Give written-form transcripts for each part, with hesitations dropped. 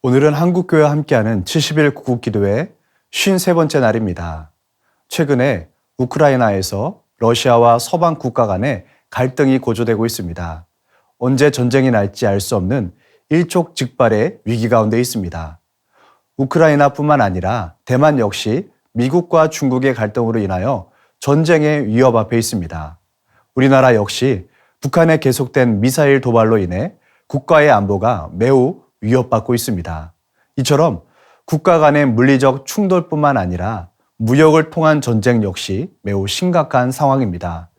오늘은 한국교회와 함께하는 70일 구국기도회 53번째 날입니다. 최근에 우크라이나에서 러시아와 서방 국가 간의 갈등이 고조되고 있습니다. 언제 전쟁이 날지 알 수 없는 일촉즉발의 위기 가운데 있습니다. 우크라이나뿐만 아니라 대만 역시 미국과 중국의 갈등으로 인하여 전쟁의 위협 앞에 있습니다. 우리나라 역시 북한의 계속된 미사일 도발로 인해 국가의 안보가 매우 위협받고 있습니다. 이처럼 국가 간의 물리적 충돌뿐만 아니라 무역을 통한 전쟁 역시 매우 심각한 상황입니다.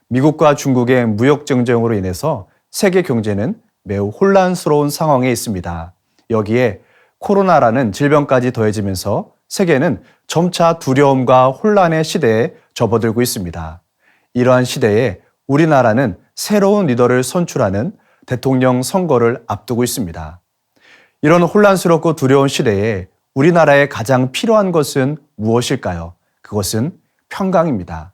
미국과 중국의 무역 전쟁으로 인해서 세계 경제는 매우 혼란스러운 상황에 있습니다. 여기에 코로나라는 질병까지 더해지면서 세계는 점차 두려움과 혼란의 시대에 접어들고 있습니다. 이러한 시대에 우리나라는 새로운 리더를 선출하는 대통령 선거를 앞두고 있습니다. 이런 혼란스럽고 두려운 시대에 우리나라에 가장 필요한 것은 무엇일까요? 그것은 평강입니다.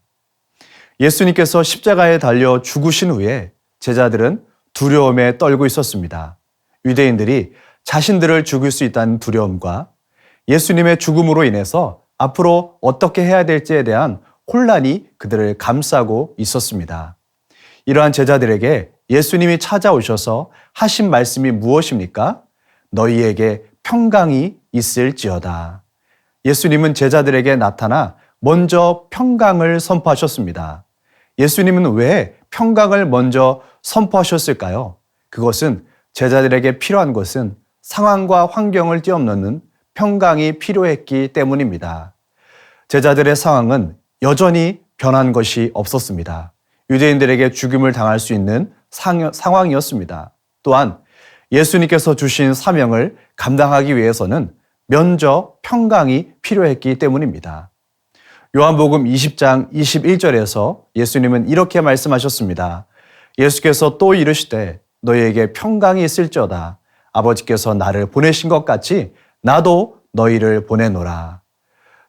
예수님께서 십자가에 달려 죽으신 후에 제자들은 두려움에 떨고 있었습니다. 유대인들이 자신들을 죽일 수 있다는 두려움과 예수님의 죽음으로 인해서 앞으로 어떻게 해야 될지에 대한 혼란이 그들을 감싸고 있었습니다. 이러한 제자들에게 예수님이 찾아오셔서 하신 말씀이 무엇입니까? 너희에게 평강이 있을지어다. 예수님은 제자들에게 나타나 먼저 평강을 선포하셨습니다. 예수님은 왜 평강을 먼저 선포하셨을까요? 그것은 제자들에게 필요한 것은 상황과 환경을 뛰어넘는 평강이 필요했기 때문입니다. 제자들의 상황은 여전히 변한 것이 없었습니다. 유대인들에게 죽임을 당할 수 있는 상황이었습니다. 또한 예수님께서 주신 사명을 감당하기 위해서는 먼저 평강이 필요했기 때문입니다. 요한복음 20장 21절에서 예수님은 이렇게 말씀하셨습니다. 예수께서 또 이르시되 너희에게 평강이 있을지어다. 아버지께서 나를 보내신 것 같이 나도 너희를 보내노라.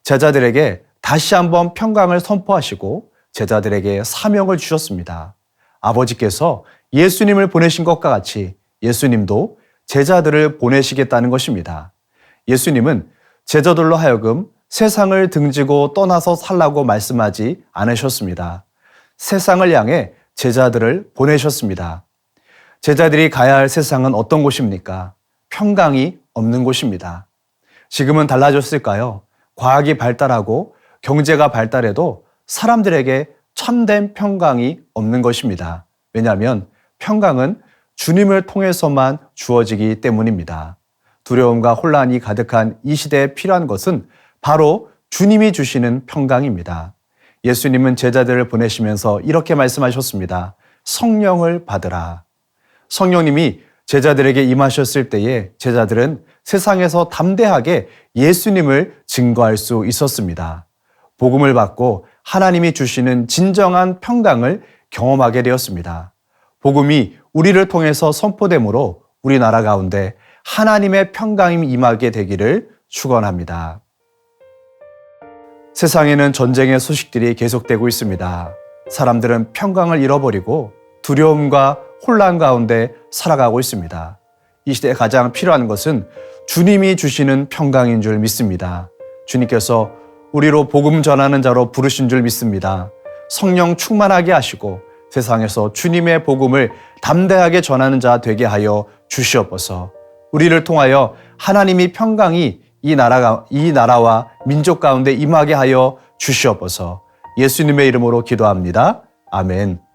제자들에게 다시 한번 평강을 선포하시고 제자들에게 사명을 주셨습니다. 아버지께서 예수님을 보내신 것과 같이 예수님도 제자들을 보내시겠다는 것입니다. 예수님은 제자들로 하여금 세상을 등지고 떠나서 살라고 말씀하지 않으셨습니다. 세상을 향해 제자들을 보내셨습니다. 제자들이 가야 할 세상은 어떤 곳입니까? 평강이 없는 곳입니다. 지금은 달라졌을까요? 과학이 발달하고 경제가 발달해도 사람들에게 참된 평강이 없는 것입니다. 왜냐하면 평강은 주님을 통해서만 주어지기 때문입니다. 두려움과 혼란이 가득한 이 시대에 필요한 것은 바로 주님이 주시는 평강입니다. 예수님은 제자들을 보내시면서 이렇게 말씀하셨습니다. 성령을 받으라. 성령님이 제자들에게 임하셨을 때에 제자들은 세상에서 담대하게 예수님을 증거할 수 있었습니다. 복음을 받고 하나님이 주시는 진정한 평강을 경험하게 되었습니다. 복음이 우리를 통해서 선포되므로 우리나라 가운데 하나님의 평강이 임하게 되기를 축원합니다. 세상에는 전쟁의 소식들이 계속되고 있습니다. 사람들은 평강을 잃어버리고 두려움과 혼란 가운데 살아가고 있습니다. 이 시대에 가장 필요한 것은 주님이 주시는 평강인 줄 믿습니다. 주님께서 우리로 복음 전하는 자로 부르신 줄 믿습니다. 성령 충만하게 하시고 세상에서 주님의 복음을 담대하게 전하는 자 되게 하여 주시옵소서. 우리를 통하여 하나님이 평강이 이 나라와 민족 가운데 임하게 하여 주시옵소서. 예수님의 이름으로 기도합니다. 아멘.